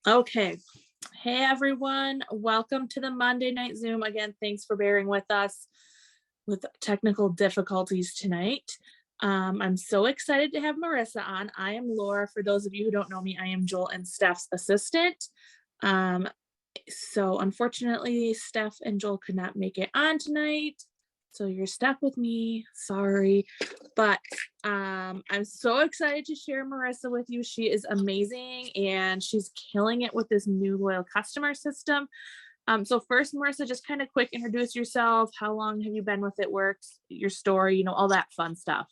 Okay. Hey everyone, welcome to the Monday Night Zoom. Again, thanks for bearing with us with technical difficulties tonight. I'm so excited to have Marissa on. I am Laura. For those of you who don't know me, I am Joel and Steph's assistant. Um, so unfortunately, Steph and Joel could not make it on tonight. So you're stuck with me. Sorry. But I'm so excited to share Marissa with you. She is amazing and she's killing it with this new loyal customer system. So first, Marissa, just kind of quick introduce yourself. How long have you been with It Works? Your story, all that fun stuff.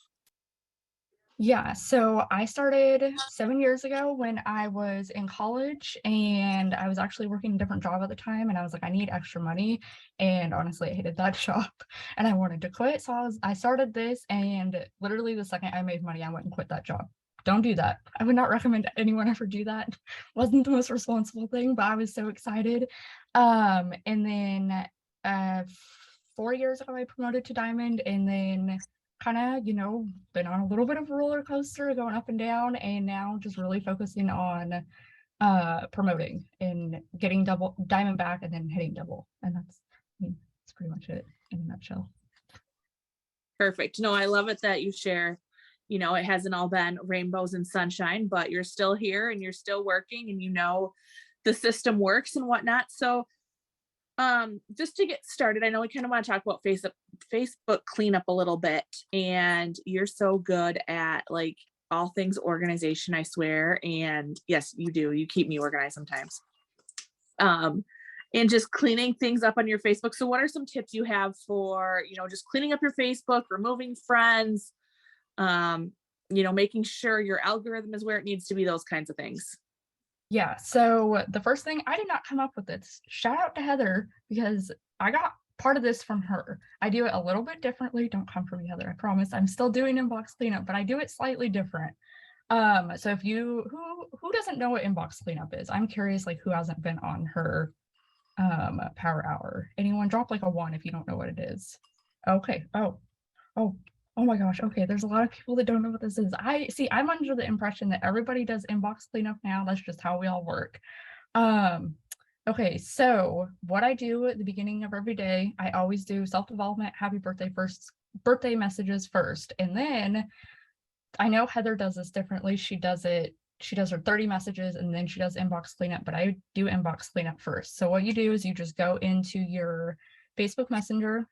Yeah, so I started 7 years ago when I was in college, and I was actually working a different job at the time, and I was like, "I need extra money," and honestly, I hated that job, and I wanted to quit, so I started this, and literally the second I made money, I went and quit that job. Don't do that. I would not recommend anyone ever do that. Wasn't the most responsible thing, but I was so excited. And then, 4 years ago, I promoted to diamond, and then kinda, been on a little bit of a roller coaster going up and down, and now just really focusing on promoting and getting double diamond back and then hitting double. And that's pretty much it in a nutshell. Perfect. No, I love it that you share. It hasn't all been rainbows and sunshine, but you're still here and you're still working and the system works and whatnot. So just to get started, I know we kind of want to talk about Facebook cleanup a little bit, and you're so good at like all things organization, I swear. And yes, you do. You keep me organized sometimes. Um, and just cleaning things up on your Facebook. So what are some tips you have for, just cleaning up your Facebook, removing friends, um, making sure your algorithm is where it needs to be, those kinds of things. Yeah, so the first thing, I did not come up with this. Shout out to Heather because I got part of this from her. I do it a little bit differently. Don't come for me, Heather. I promise. I'm still doing inbox cleanup, but I do it slightly different. So if you who doesn't know what inbox cleanup is, I'm curious, like who hasn't been on her power hour. Anyone drop like a one if you don't know what it is. Okay. Oh, oh my gosh. Okay, there's a lot of people that don't know what this is. I see. I'm under the impression that everybody does inbox cleanup now. That's just how we all work. Um, okay, so what I do at the beginning of every day, I always do self-development, happy birthday first, birthday messages first, and then I know Heather does this differently. She does her 30 messages and then she does inbox cleanup, but I do inbox cleanup first. So what you do is you just go into your Facebook Messenger,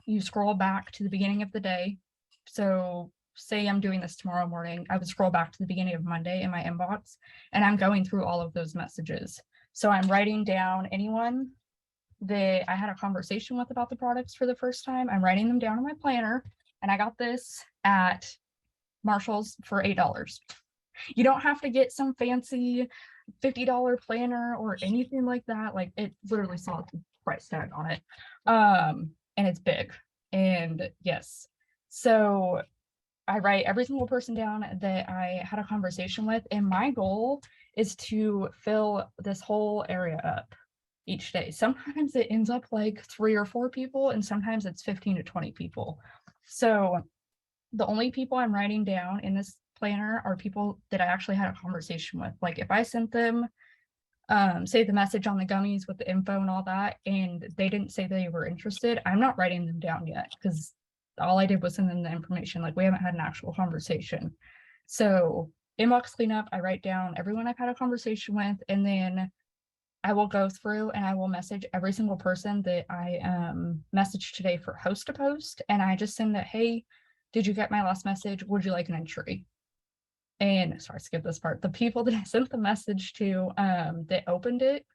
you scroll back to the beginning of the day. So say I'm doing this tomorrow morning, I would scroll back to the beginning of Monday in my inbox and I'm going through all of those messages. So I'm writing down anyone that I had a conversation with about the products for the first time. I'm writing them down in my planner, and I got this at Marshalls for $8. You don't have to get some fancy $50 planner or anything like that. Like it literally saw the price tag on it. And it's big. And yes. So I write every single person down that I had a conversation with. And my goal is to fill this whole area up each day. Sometimes it ends up like 3 or 4 people, and sometimes it's 15 to 20 people. So the only people I'm writing down in this planner are people that I actually had a conversation with. Like if I sent them, say the message on the gummies with the info and all that, and they didn't say they were interested, I'm not writing them down yet because all I did was send them the information. Like we haven't had an actual conversation. So inbox cleanup, I write down everyone I've had a conversation with, and then I will go through and I will message every single person that I messaged today for host to post. And I just send that, hey, did you get my last message? Would you like an entry? And sorry, skip this part. The people that I sent the message to that opened it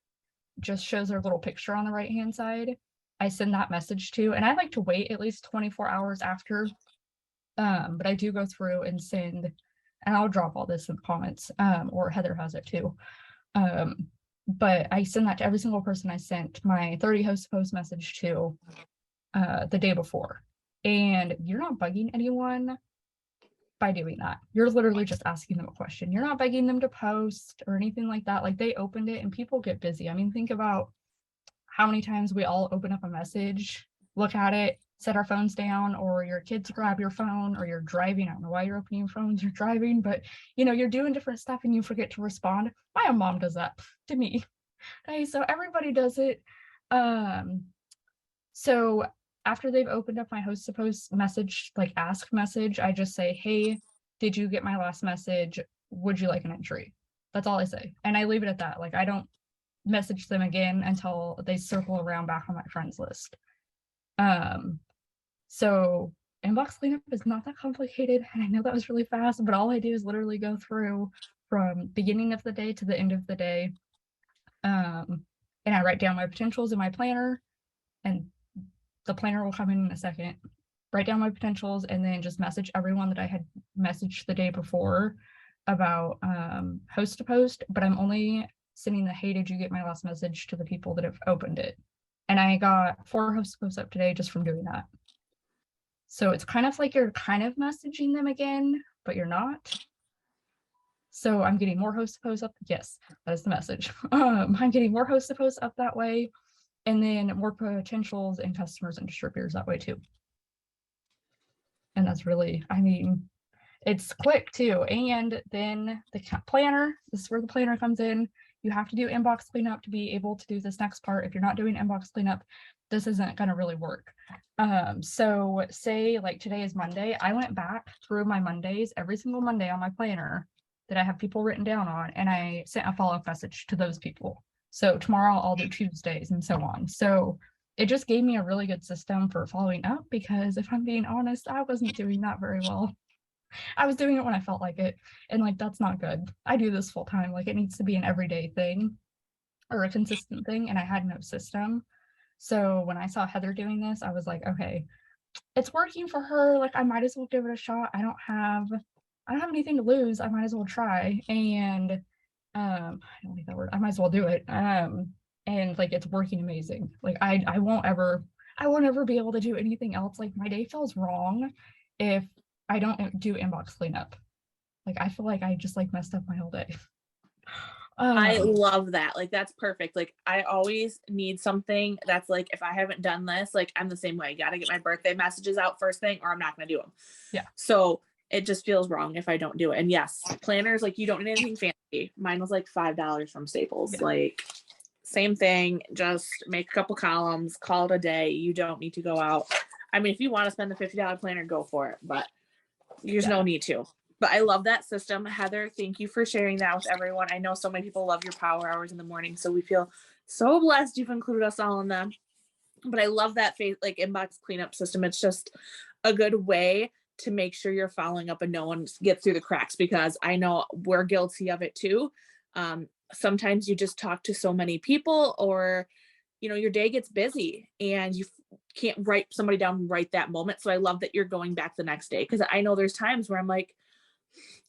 just shows their little picture on the right hand side. I send that message to, and I like to wait at least 24 hours after. But I do go through and send, and I'll drop all this in the comments, or Heather has it too. Um, but I send that to every single person I sent my 30 host to post message to the day before. And you're not bugging anyone by doing that. You're literally just asking them a question. You're not begging them to post or anything like that. Like they opened it and people get busy. I mean, think about how many times we all open up a message, look at it, set our phones down, or your kids grab your phone, or you're driving. I don't know why you're opening your phones, you're driving, but you're doing different stuff and you forget to respond. My own mom does that to me. Okay, so everybody does it. So after they've opened up my host to post message, like ask message, I just say, hey, did you get my last message? Would you like an entry? That's all I say. And I leave it at that. Like, I don't message them again until they circle around back on my friends list. So inbox cleanup is not that complicated. And I know that was really fast, but all I do is literally go through from beginning of the day to the end of the day. And I write down my potentials in my planner, and the planner will come in a second. Write down my potentials and then just message everyone that I had messaged the day before about host to post, but I'm only sending the hey, did you get my last message to the people that have opened it. And I got 4 host to posts up today just from doing that. So it's kind of like you're kind of messaging them again, but you're not. So I'm getting more host to posts up. Yes, that is the message. I'm getting more host to posts up that way, and then more potentials and customers and distributors that way too. And that's really, I mean, it's quick too. And then the planner, this is where the planner comes in. You have to do inbox cleanup to be able to do this next part. If you're not doing inbox cleanup, this isn't going to really work. So say like today is Monday. I went back through my Mondays, every single Monday on my planner that I have people written down on, and I sent a follow-up message to those people. So tomorrow I'll do Tuesdays and so on. So it just gave me a really good system for following up, because if I'm being honest, I wasn't doing that very well. I was doing it when I felt like it, and like that's not good. I do this full time. Like, it needs to be an everyday thing or a consistent thing, and I had no system. So when I saw Heather doing this, I was like, okay, it's working for her. Like, I might as well give it a shot. I don't have anything to lose. I might as well try. And I don't like that word. I might as well do it. And like, it's working amazing. Like, I won't ever be able to do anything else. Like, my day feels wrong if I don't do inbox cleanup. Like, I feel like I just like messed up my whole day. I love that. Like, that's perfect. Like, I always need something that's like, if I haven't done this, like, I'm the same way. I got to get my birthday messages out first thing, or I'm not going to do them. Yeah. So it just feels wrong if I don't do it. And yes, planners, like, you don't need anything fancy. Mine was like $5 from Staples. Yeah. Like, same thing. Just make a couple columns, call it a day. You don't need to go out. I mean, if you want to spend the $50 planner, go for it, but there's no need to. But I love that system. Heather, thank you for sharing that with everyone. I know so many people love your power hours in the morning, so we feel so blessed you've included us all in them. But I love that like inbox cleanup system. It's just a good way to make sure you're following up and no one gets through the cracks, because I know we're guilty of it too. Sometimes you just talk to so many people, or your day gets busy and you can't write somebody down right that moment. So I love that you're going back the next day, because I know there's times where I'm like,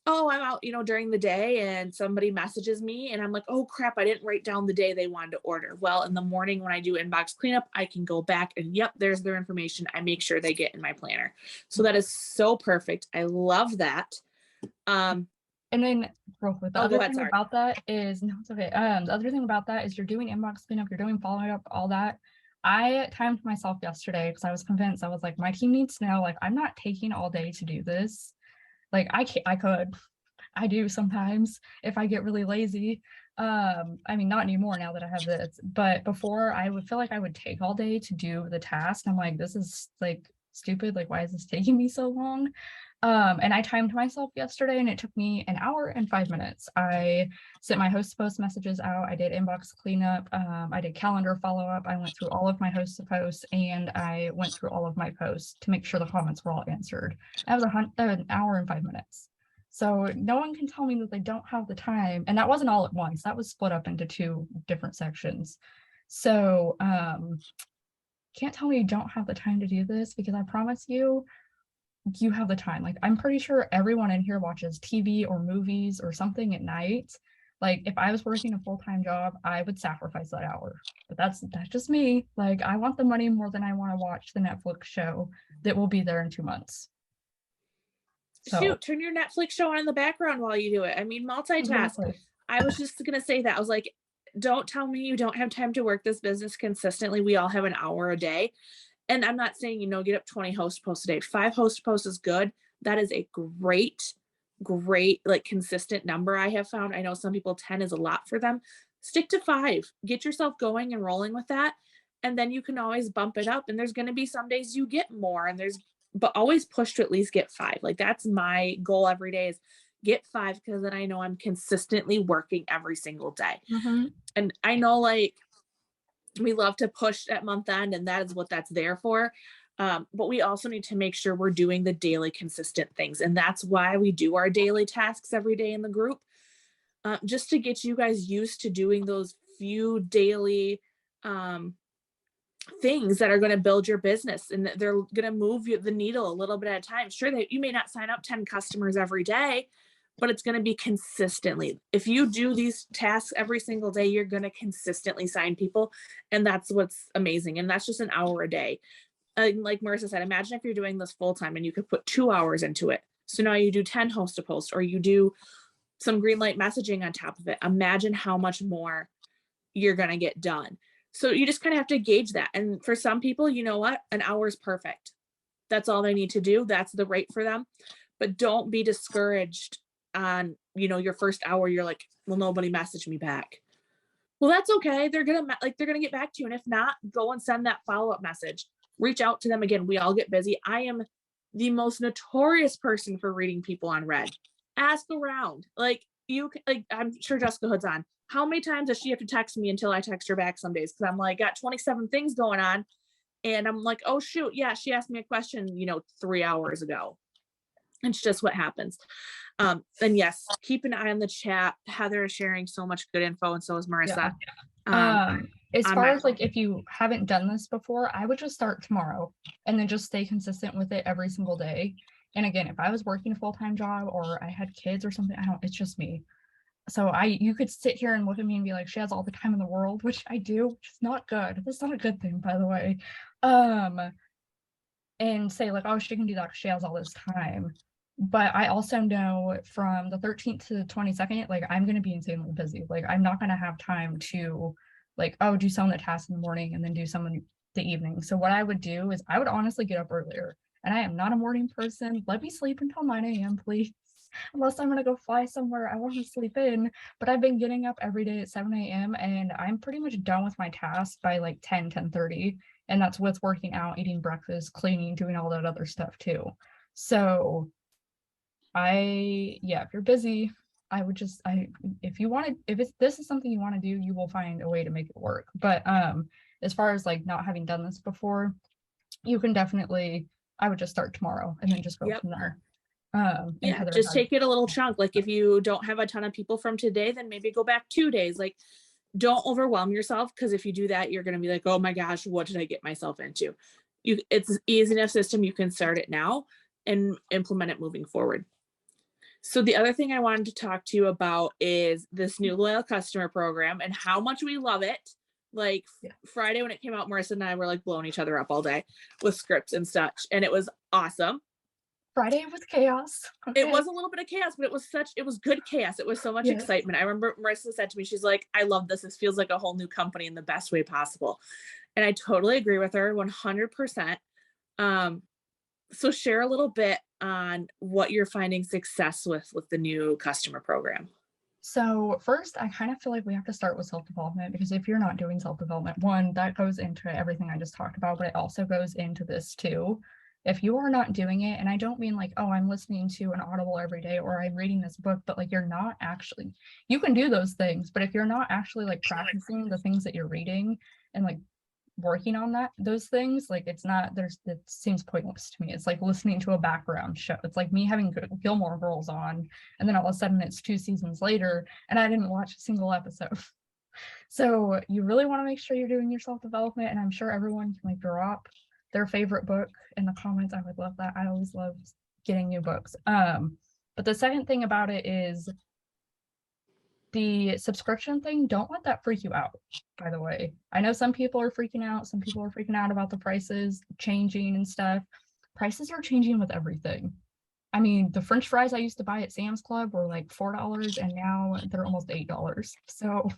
oh, I'm out, during the day, and somebody messages me and I'm like, oh crap, I didn't write down the day they wanted to order. Well, in the morning when I do inbox cleanup, I can go back and yep, there's their information. I make sure they get in my planner. So that is so perfect. I love that. And then real quick, the other thing about that is, no, it's okay. The other thing about that is you're doing inbox cleanup, you're doing following up, all that. I timed myself yesterday because I was convinced. I was like, my team needs to know, like, I'm not taking all day to do this. Like, I do sometimes if I get really lazy. I mean, not anymore now that I have this, but before I would feel like I would take all day to do the task. I'm like, this is like stupid. Like, why is this taking me so long? And I timed myself yesterday and it took me 1 hour and 5 minutes. I sent my host to post messages out. I did inbox cleanup. I did calendar follow-up. I went through all of my host to posts, and I went through all of my posts to make sure the comments were all answered. That was 1 hour and 5 minutes. So no one can tell me that they don't have the time. And that wasn't all at once. That was split up into 2 different sections. So can't tell me you don't have the time to do this, because I promise you, you have the time. Like, I'm pretty sure everyone in here watches TV or movies or something at night. Like, if I was working a full-time job, I would sacrifice that hour. But that's just me. Like, I want the money more than I want to watch the Netflix show that will be there in 2 months. So, shoot, turn your Netflix show on in the background while you do it. I mean, multitask. Exactly. I was just gonna say that. I was like, don't tell me you don't have time to work this business consistently. We all have an hour a day. And I'm not saying, get up 20 host posts a day. 5 host posts is good. That is a great, like consistent number I have found. I know some people 10 is a lot for them. Stick to 5. Get yourself going and rolling with that. And then you can always bump it up. And there's going to be some days you get more but always push to at least get 5. Like that's my goal every day is get 5 because then I know I'm consistently working every single day. Mm-hmm. And I know like we love to push at month end and that is what that's there for. But we also need to make sure we're doing the daily consistent things. And that's why we do our daily tasks every day in the group, just to get you guys used to doing those few daily things that are going to build your business and they're going to move the needle a little bit at a time. Sure, that you may not sign up 10 customers every day, but it's going to be consistently. If you do these tasks every single day, you're going to consistently sign people. And that's what's amazing. And that's just an hour a day. Like Marissa said, imagine if you're doing this full time and you could put 2 hours into it. So now you do 10 host to post, or you do some green light messaging on top of it. Imagine how much more you're going to get done. So you just kind of have to gauge that. And for some people, you know what? An hour is perfect. That's all they need to do. That's the rate for them. But don't be discouraged on, your first hour. You're like, well, nobody messaged me back. Well, that's okay. They're going to get back to you. And if not, go and send that follow-up message. Reach out to them again. We all get busy. I am the most notorious person for reading people on red. Ask around. I'm sure Jessica Hood's on. How many times does she have to text me until I text her back some days? Because I'm like, got 27 things going on. And I'm like, oh, shoot. Yeah, she asked me a question, 3 hours ago. It's just what happens. And yes, keep an eye on the chat. Heather is sharing so much good info, and so is Marissa. Yeah. As far as like if you haven't done this before, I would just start tomorrow and then just stay consistent with it every single day. And again, if I was working a full-time job or I had kids or something, it's just me. So you could sit here and look at me and be like, she has all the time in the world, which I do, which is not good. That's not a good thing, by the way. And say like, oh, she can do that because she has all this time. But I also know from the 13th to the 22nd, like I'm going to be insanely busy. Like I'm not going to have time to like, do some of the tasks in the morning and then do some in the evening. So what I would do is I would honestly get up earlier. And I am not a morning person. Let me sleep until 9 a.m., please. Unless I'm going to go fly somewhere, I want to sleep in. But I've been getting up every day at 7 a.m. and I'm pretty much done with my tasks by like 10:30. And that's with working out, eating breakfast, cleaning, doing all that other stuff too. So if you're busy, I would just, this is something you want to do, you will find a way to make it work. But as far as like not having done this before, you can definitely, I would just start tomorrow and then just go from there. Just take it a little chunk. Like if you don't have a ton of people from today, then maybe go back 2 days. Like don't overwhelm yourself, because if you do that, you're going to be like, oh my gosh, what did I get myself into? It's an easy enough system. You can start it now and implement it moving forward. So the other thing I wanted to talk to you about is this new loyal customer program and how much we love it. Like Friday when it came out, Marissa and I were like blowing each other up all day with scripts and such. And it was awesome. Friday was chaos. Okay. It was a little bit of chaos, but it was good chaos. It was so much excitement. I remember Marissa said to me, she's like, I love this. This feels like a whole new company in the best way possible. And I totally agree with her 100%. So share a little bit on what you're finding success with the new customer program. So first, I kind of feel like we have to start with self-development, because if you're not doing self-development, one, that goes into everything I just talked about, but it also goes into this too. If you are not doing it, and I don't mean like, oh, I'm listening to an Audible every day or I'm reading this book, but like you're not actually, you can do those things, but if you're not actually like practicing the things that you're reading and like working on those things, like it seems pointless to me. It's like listening to a background show. It's like me having Gilmore Girls on and then all of a sudden it's 2 seasons later and I didn't watch a single episode. So you really want to make sure you're doing your self-development, and I'm sure everyone can like drop their favorite book in the comments. I would love that. I always love getting new books. But the second thing about it is the subscription thing. Don't let that freak you out, by the way. I know some people are freaking out. Some people are freaking out about the prices changing and stuff. Prices are changing with everything. I mean, the French fries I used to buy at Sam's Club were like $4 and now they're almost $8. So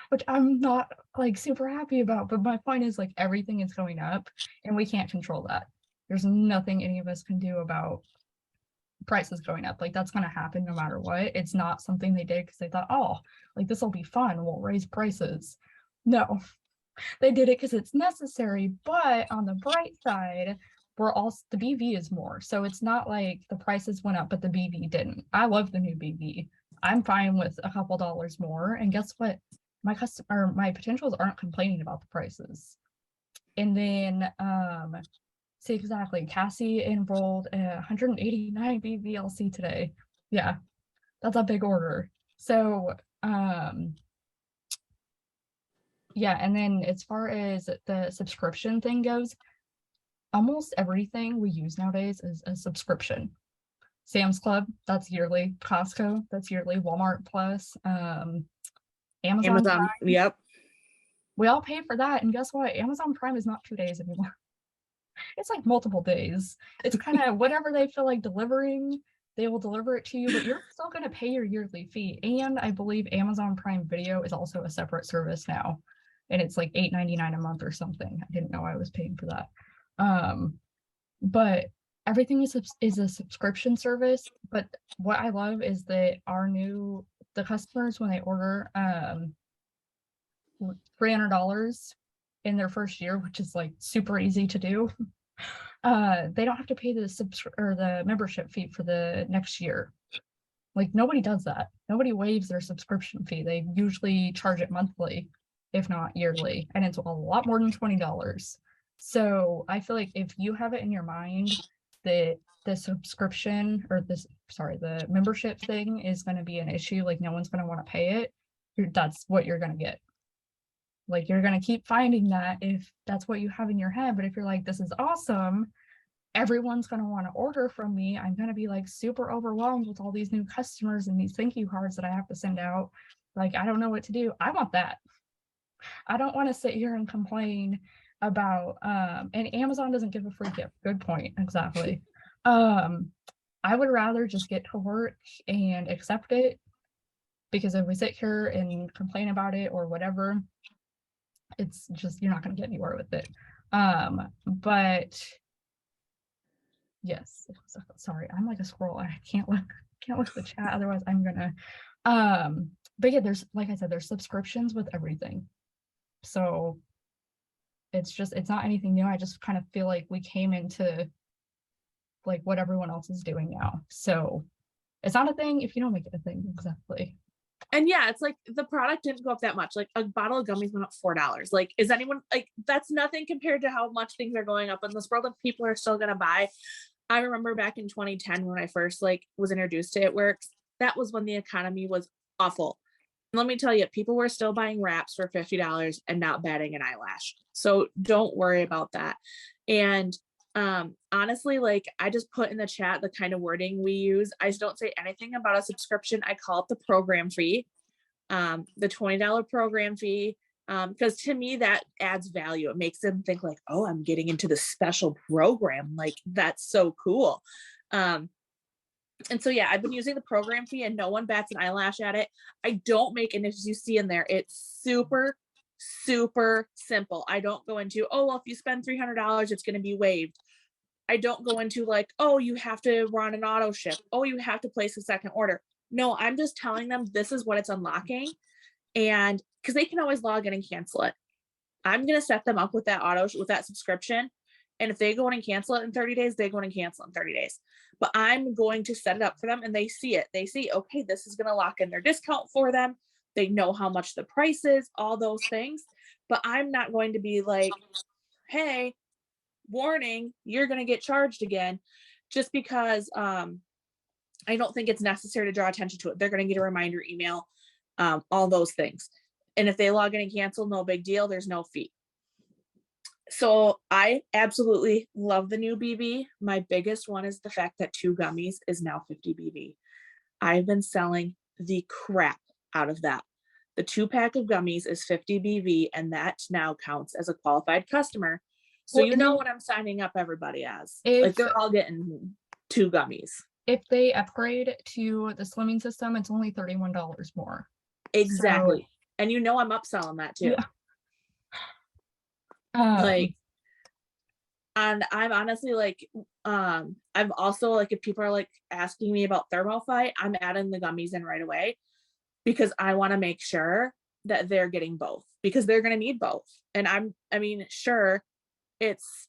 which I'm not like super happy about. But my point is like everything is going up and we can't control that. There's nothing any of us can do about prices going up. Like that's going to happen no matter what. It's not something they did because they thought, oh, like this will be fun. We'll raise prices. No, they did it because it's necessary. But on the bright side, we're also the BV is more. So it's not like the prices went up, but the BV didn't. I love the new BV. I'm fine with a couple dollars more. And guess what? My potentials aren't complaining about the prices. And then see exactly. Cassie enrolled 189 BVLC today. Yeah, that's a big order. So yeah, and then as far as the subscription thing goes, almost everything we use nowadays is a subscription. Sam's Club, that's yearly. Costco, that's yearly. Walmart Plus, Amazon Prime, Yep. we all pay for that. And guess what? Amazon Prime is not 2 days anymore. It's like multiple days. It's kind of whatever they feel like delivering, they will deliver it to you, but you're still going to pay your yearly fee. And I believe Amazon Prime Video is also a separate service now. And it's like $8.99 a month or something. I didn't know I was paying for that. But everything is a subscription service. But what I love is that the customers, when they order $300 in their first year, which is like super easy to do, they don't have to pay the membership fee for the next year. Like nobody does that. Nobody waives their subscription fee. They usually charge it monthly, if not yearly, and it's a lot more than $20. So I feel like if you have it in your mind that the membership thing is going to be an issue, like no one's going to want to pay it, that's what you're going to get. Like you're going to keep finding that if that's what you have in your head. But if you're like, this is awesome, everyone's going to want to order from me, I'm going to be like super overwhelmed with all these new customers and these thank you cards that I have to send out. Like, I don't know what to do. I want that. I don't want to sit here and complain about, and Amazon doesn't give a free gift. Good point. Exactly. I would rather just get to work and accept it, because if we sit here and complain about it or whatever, it's just, you're not going to get anywhere with it. But yes, sorry, I'm like a squirrel. I can't look at the chat, otherwise I'm gonna but yeah, there's, like I said, there's subscriptions with everything. So it's not anything new. I just kind of feel like we came into like what everyone else is doing now. So it's not a thing if you don't make it a thing. Exactly. And yeah, it's like the product didn't go up that much. Like a bottle of gummies went up $4. Like, is anyone like, that's nothing compared to how much things are going up in this world, and people are still gonna buy. I remember back in 2010 when I first like was introduced to It Works, that was when the economy was awful. And let me tell you, people were still buying wraps for $50 and not batting an eyelash. So don't worry about that. And honestly, like I just put in the chat the kind of wording we use. I don't say anything about a subscription. I call it the program fee, the $20 program fee. Because to me that adds value. It makes them think like, oh, I'm getting into the special program. Like that's so cool. And so yeah, I've been using the program fee and no one bats an eyelash at it. I don't make, and as you see in there, it's super, super simple. I don't go into, oh, well, if you spend $300, it's going to be waived. I don't go into like, oh, you have to run an auto ship. Oh, you have to place a second order. No, I'm just telling them this is what it's unlocking. And because they can always log in and cancel it. I'm going to set them up with that subscription. And if they go in and cancel it in 30 days, they go in and cancel in 30 days. But I'm going to set it up for them and they see it. They see, okay, this is going to lock in their discount for them. They know how much the price is, all those things. But I'm not going to be like, hey, warning, you're going to get charged again, just because I don't think it's necessary to draw attention to it. They're going to get a reminder email, all those things. And if they log in and cancel, no big deal. There's no fee. So I absolutely love the new BV. My biggest one is the fact that 2 gummies is now 50 BV. I've been selling the crap out of that. The 2-pack of gummies is 50 BV, and that now counts as a qualified customer. So Well, you and know then what I'm signing up everybody as. if Like they're all getting 2 gummies. if they upgrade to the slimming system, it's only $31 more. Exactly. And you know I'm upselling that too. Yeah. Um, Like, and I'm honestly like, I'm also like, if people are like asking me about Thermofite, I'm adding the gummies in right away because I want to make sure that they're getting both because they're going to need both. And I mean, sure, it's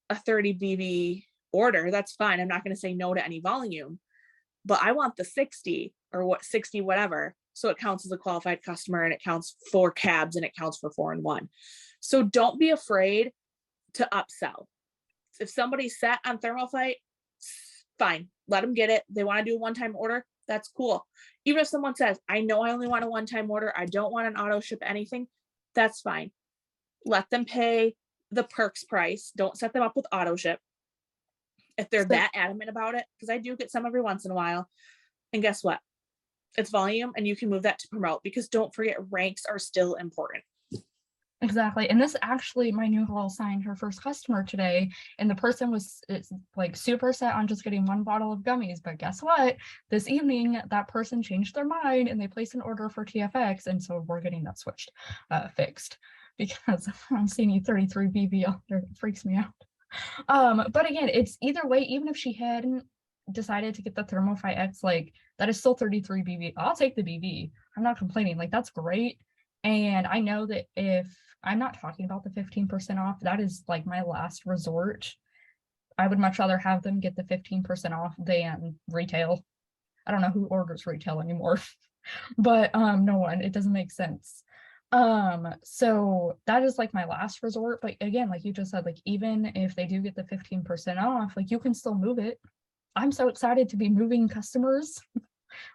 a 30 BB order. That's fine. I'm not going to say no to any volume, but I want the 60 or what 60, whatever. So it counts as a qualified customer and it counts for cabs and it counts for 4-in-1. So don't be afraid to upsell. If somebody's set on Thermofite, fine, let them get it. They want to do a one-time order, that's cool. Even if someone says, I know I only want a one-time order, I don't want an auto ship anything, that's fine. Let them pay the perks price. Don't set them up with auto ship if they're that adamant about it, because I do get some every once in a while. And guess what? It's volume and you can move that to promote because don't forget ranks are still important. Exactly. And this actually, my new girl signed her first customer today, and the person was it's like super set on just getting one bottle of gummies. But guess what? This evening, that person changed their mind and they placed an order for TFX. And so we're getting that switched, fixed because I'm seeing you 33 BB out there. It freaks me out. But again, it's either way, even if she hadn't decided to get the Thermofite X, like that is still 33 BB. I'll take the BB. I'm not complaining. Like that's great. And I know that if I'm not talking about the 15% off, that is like my last resort. I would much rather have them get the 15% off than retail. I don't know who orders retail anymore, but no one, it doesn't make sense. So that is like my last resort. But again, like you just said, like even if they do get the 15% off, like you can still move it. I'm so excited to be moving customers,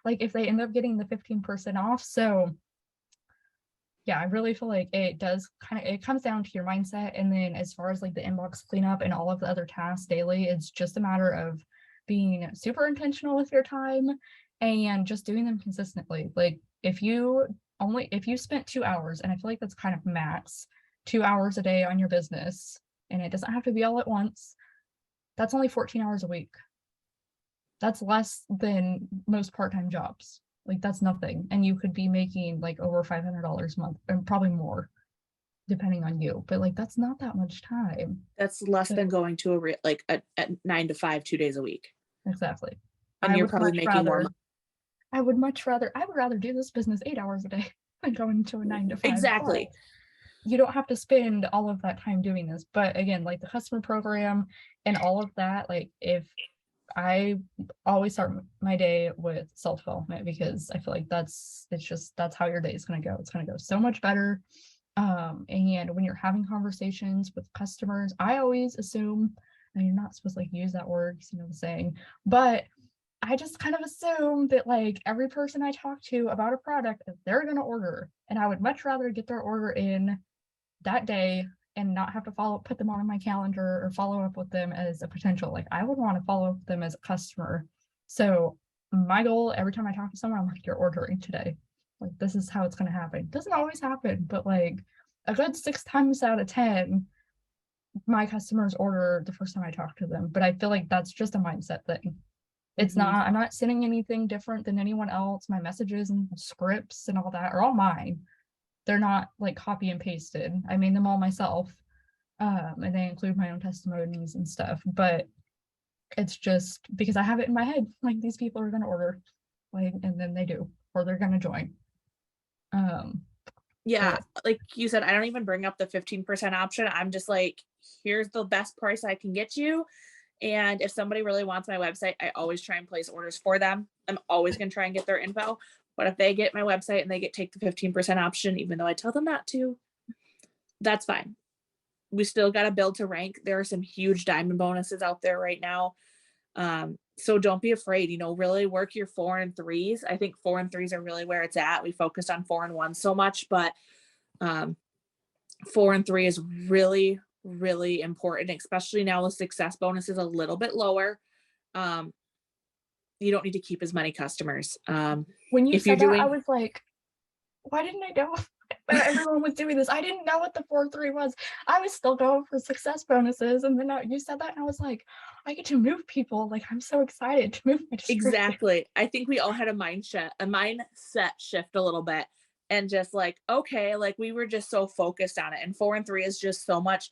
like if they end up getting the 15% off. So yeah, I really feel like it comes down to your mindset. And then as far as like the inbox cleanup and all of the other tasks daily, it's just a matter of being super intentional with your time and just doing them consistently. Like if you spent 2 hours, and I feel like that's kind of max, 2 hours a day on your business, and it doesn't have to be all at once, that's only 14 hours a week. That's less than most part-time jobs. Like that's nothing. And you could be making like over $500 a month and probably more depending on you. But like that's not that much time. That's less than going to a 9 to 5, 2 days a week. Exactly. And you're probably making more money. I would rather do this business 8 hours a day than going to a 9 to 5. Exactly. You don't have to spend all of that time doing this. But again, like the customer program and all of that, like if I always start my day with self-development because I feel like that's how your day is going to go. It's going to go so much better. And when you're having conversations with customers, I always assume, and you're not supposed to like use that word because you know the saying, but I just kind of assume that like every person I talk to about a product, they're going to order, and I would much rather get their order in that day and not have to put them on my calendar or follow up with them as a potential. Like I would want to follow up with them as a customer. So my goal every time I talk to someone, I'm like, you're ordering today. Like this is how it's going to happen. It doesn't always happen, but like a good 6 times out of 10, my customers order the first time I talk to them. But I feel like that's just a mindset thing. It's not, I'm not sending anything different than anyone else. My messages and scripts and all that are all mine. They're not like copy and pasted. I made them all myself. And they include my own testimonies and stuff. But it's just because I have it in my head, like these people are going to order, like, and then they do, or they're going to join. Yeah, like you said, I don't even bring up the 15% option. I'm just like, here's the best price I can get you. And if somebody really wants my website, I always try and place orders for them. I'm always going to try and get their info. But if they get my website and they take the 15% option, even though I tell them not to, that's fine. We still got to build to rank. There are some huge diamond bonuses out there right now. So don't be afraid, really work your 4 and 3s. I think 4 and 3s are really where it's at. We focused on 4 and 1 so much, but 4 and 3 is really, really important, especially now the success bonus is a little bit lower. You don't need to keep as many customers. When you said that, I was like, why didn't I know everyone was doing this? I didn't know what the 4-3 was. I was still going for success bonuses. And then you said that and I was like, I get to move people. Like, I'm so excited to move my distribution. Exactly. I think we all had a mindset shift a little bit. and just like, okay, like we were just so focused on it. And 4 and 3 is just so much,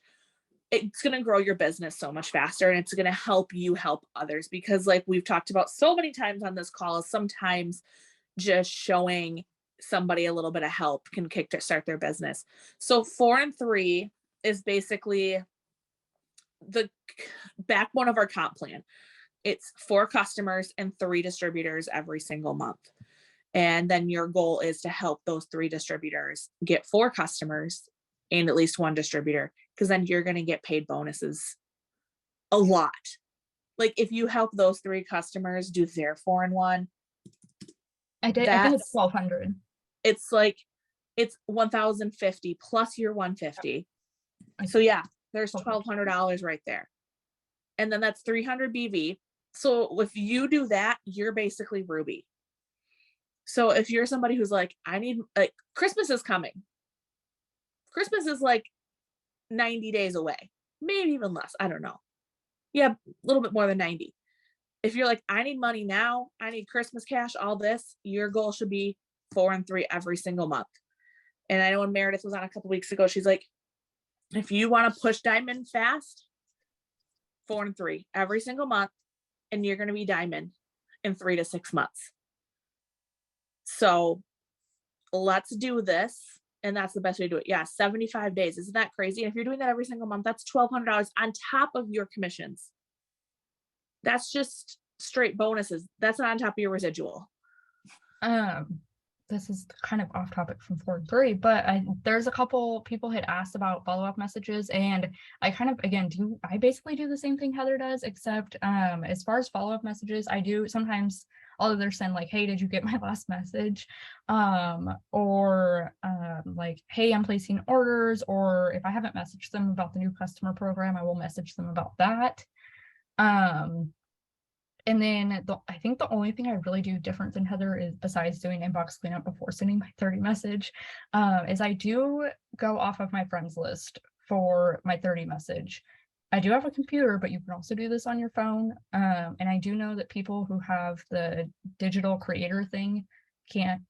it's going to grow your business so much faster, and it's going to help you help others, because like we've talked about so many times on this call, sometimes just showing somebody a little bit of help can start their business. So 4 and 3 is basically the backbone of our comp plan. It's 4 customers and 3 distributors every single month. And then your goal is to help those 3 distributors get 4 customers and at least 1 distributor, because then you're going to get paid bonuses a lot. Like if you help those 3 customers do their 4 and 1, I think it's 1,200. It's like, it's 1,050 plus your 150. So yeah, there's $1,200 right there. And then that's 300 BV. So if you do that, you're basically Ruby. So if you're somebody who's like, I need, like, Christmas is coming. Christmas is like 90 days away, maybe even less. I don't know. Yeah, a little bit more than 90. If you're like, I need money now, I need Christmas cash, all this, your goal should be 4 and 3 every single month. And I know when Meredith was on a couple weeks ago, she's like, if you want to push diamond fast, 4 and 3 every single month, and you're going to be diamond in 3 to 6 months. So let's do this. And that's the best way to do it. Yeah, 75 days. Isn't that crazy? And if you're doing that every single month, that's $1,200 on top of your commissions. That's just straight bonuses. That's not on top of your residual. This is kind of off topic from 4 and 3, but there's a couple people had asked about follow-up messages, and I kind of, again, I basically do the same thing Heather does, except as far as follow-up messages, I do sometimes I'll either send like, hey, did you get my last message? Or like, hey, I'm placing orders, or if I haven't messaged them about the new customer program, I will message them about that. And then I think the only thing I really do different than Heather is, besides doing inbox cleanup before sending my 30 message, is I do go off of my friends list for my 30 message. I do have a computer, but you can also do this on your phone. And I do know that people who have the digital creator thing can't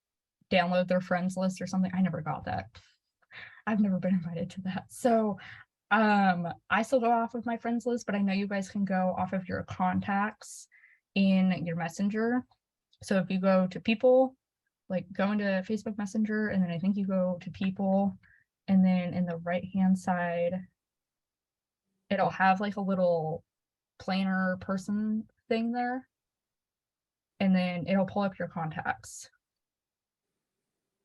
download their friends list or something. I never got that. I've never been invited to that. So I still go off of my friends list, but I know you guys can go off of your contacts in your messenger. So if you go to people, like go into Facebook Messenger, and then I think you go to people, and then in the right hand side it'll have like a little planner person thing there, and then it'll pull up your contacts.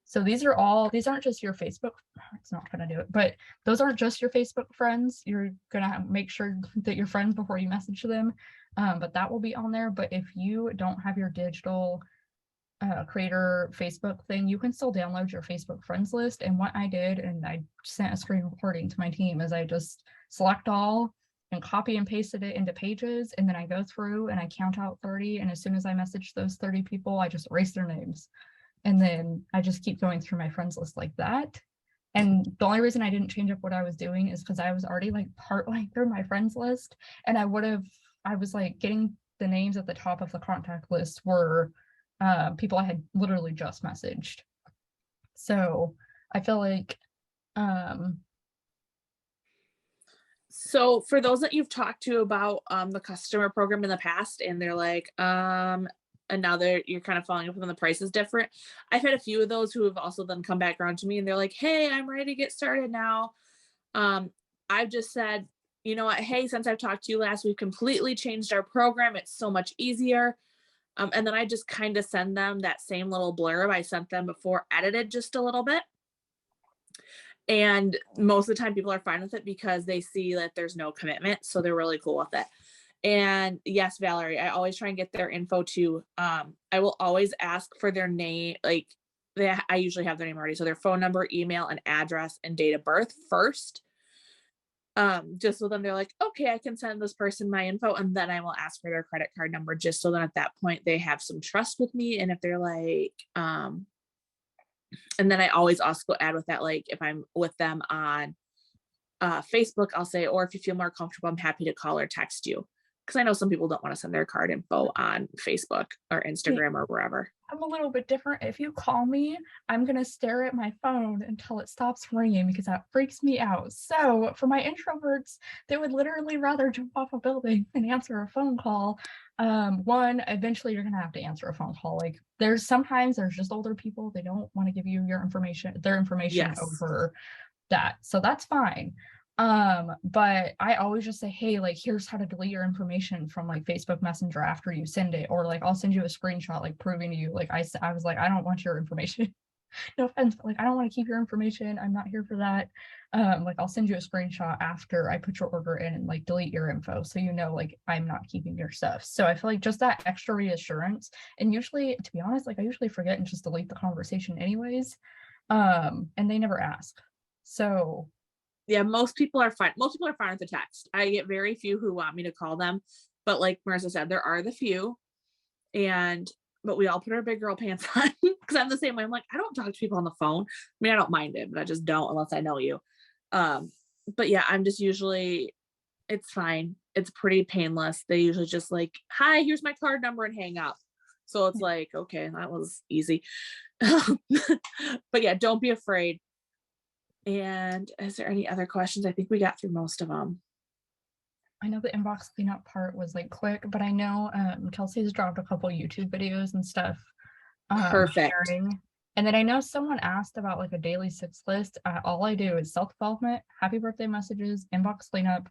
So these aren't just your Facebook, it's not gonna do it, but those aren't just your Facebook friends. You're gonna make sure that you're friends before you message them, but that will be on there. But if you don't have your digital creator Facebook thing, you can still download your Facebook friends list. And what I did, and I sent a screen recording to my team, is I just select all and copy and pasted it into Pages, and then I go through and I count out 30, and as soon as I message those 30 people, I just erase their names. And then I just keep going through my friends list like that. And the only reason I didn't change up what I was doing is because I was already like partway through my friends list, and I was like getting the names at the top of the contact list were people I had literally just messaged. So I feel like so for those that you've talked to about the customer program in the past, and they're like, and now you're kind of following up when the price is different. I've had a few of those who have also then come back around to me and they're like, hey, I'm ready to get started now. I've just said, you know what, hey, since I've talked to you last, we've completely changed our program. It's so much easier. And then I just kind of send them that same little blurb I sent them before, edited just a little bit. And most of the time people are fine with it because they see that there's no commitment. So they're really cool with it. And yes, Valerie, I always try and get their info too. I will always ask for their name. Like I usually have their name already. So their phone number, email, and address and date of birth first. Just so then they're like, okay, I can send this person my info. And then I will ask for their credit card number, just so that at that point they have some trust with me. And if they're like, and then I always also add with that, like if I'm with them on Facebook, I'll say, or if you feel more comfortable, I'm happy to call or text you. Because I know some people don't want to send their card info on Facebook or Instagram or wherever. I'm a little bit different. If you call me, I'm going to stare at my phone until it stops ringing because that freaks me out. So for my introverts, they would literally rather jump off a building than answer a phone call. One, eventually you're going to have to answer a phone call. Like sometimes there's just older people. They don't want to give you their information Yes. over that. So that's fine. But I always just say, hey, like, here's how to delete your information from like Facebook Messenger after you send it, or like I'll send you a screenshot like proving to you, like I was like, I don't want your information. No offense, but like I don't want to keep your information. I'm not here for that. Like I'll send you a screenshot after I put your order in and like delete your info so you know like I'm not keeping your stuff. So I feel like just that extra reassurance. And usually, to be honest, like I usually forget and just delete the conversation anyways. And they never ask. So yeah, most people are fine. Most people are fine with the text. I get very few who want me to call them, but like Marissa said, there are the few, but we all put our big girl pants on because I'm the same way. I'm like, I don't talk to people on the phone. I mean, I don't mind it, but I just don't unless I know you. But yeah, I'm just usually, it's fine. It's pretty painless. They usually just like, hi, here's my card number and hang up. So it's like, okay, that was easy. But yeah, don't be afraid. And is there any other questions? I think we got through most of them. I know the inbox cleanup part was like quick, but I know Kelsey's dropped a couple YouTube videos and stuff. Perfect. Sharing. And then I know someone asked about like a daily 6 list. All I do is self-development, happy birthday messages, inbox cleanup,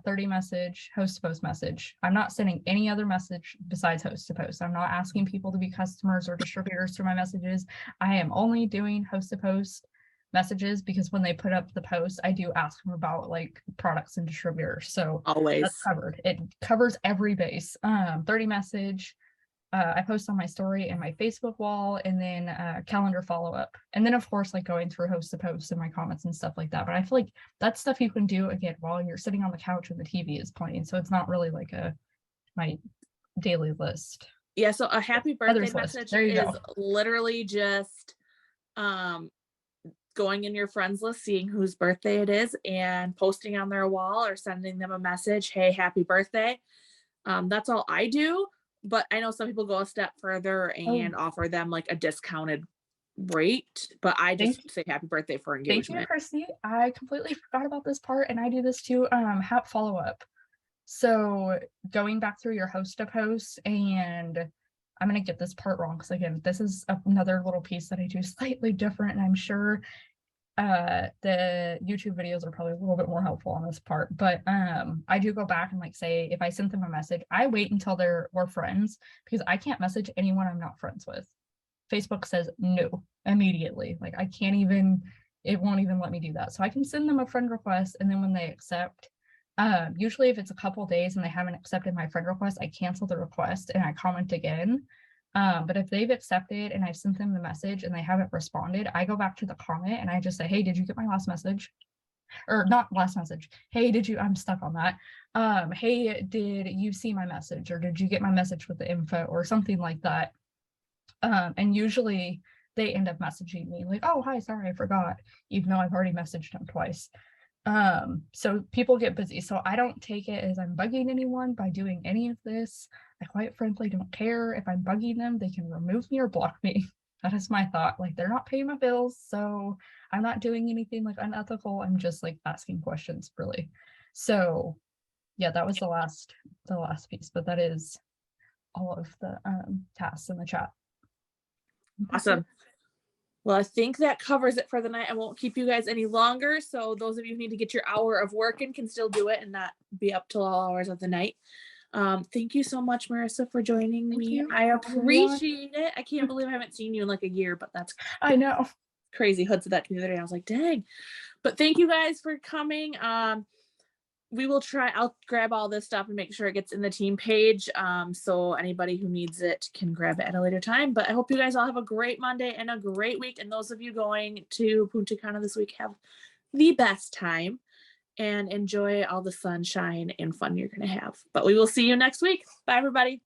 30 message, host to post message. I'm not sending any other message besides host to post. I'm not asking people to be customers or distributors through my messages. I am only doing host to post messages because when they put up the post, I do ask them about like products and distributors. So Always. that's covered. It covers every base. 30 message. I post on my story and my Facebook wall, and then calendar follow up. And then, of course, like going through host to post and my comments and stuff like that. But I feel like that's stuff you can do again while you're sitting on the couch and the TV is playing. So it's not really like my daily list. Yeah. So a happy birthday Others list. message There you is go. literally just going in your friends list, seeing whose birthday it is, and posting on their wall or sending them a message, hey, happy birthday. That's all I do. But I know some people go a step further and offer them like a discounted rate, but I just say happy birthday for engagement. Thank you, Christy. I completely forgot about this part, and I do this too. Have follow up. So going back through your host to post, and I'm gonna get this part wrong because again, this is another little piece that I do slightly different, and I'm sure the YouTube videos are probably a little bit more helpful on this part, but I do go back and like say if I sent them a message, I wait until we're friends because I can't message anyone I'm not friends with. Facebook says no immediately. Like I can't even, it won't even let me do that. So I can send them a friend request, and then when they accept, usually if it's a couple days and they haven't accepted my friend request, I cancel the request and I comment again. But if they've accepted and I've sent them the message and they haven't responded, I go back to the comment and I just say, hey, did you get my last message? Or not last message. Hey, I'm stuck on that. Hey, did you see my message? Or did you get my message with the info or something like that? And usually they end up messaging me like, oh, hi, sorry, I forgot, even though I've already messaged them twice. So people get busy. So I don't take it as I'm bugging anyone by doing any of this. I quite frankly don't care. If I'm bugging them, they can remove me or block me. That is my thought. Like they're not paying my bills, so I'm not doing anything like unethical. I'm just like asking questions, really. So yeah, that was the last piece, but that is all of the tasks in the chat. Awesome. Well, I think that covers it for the night. I won't keep you guys any longer. So those of you who need to get your hour of work in can still do it and not be up till all hours of the night. Thank you so much, Marissa, for joining me. I appreciate it. I can't believe I haven't seen you in like a year, but that's I know. Crazy. Hood said that to me the other day. I was like, dang. But thank you guys for coming. We will I'll grab all this stuff and make sure it gets in the team page. So anybody who needs it can grab it at a later time. But I hope you guys all have a great Monday and a great week. And those of you going to Punta Cana this week have the best time and enjoy all the sunshine and fun you're going to have. But we will see you next week. Bye, everybody.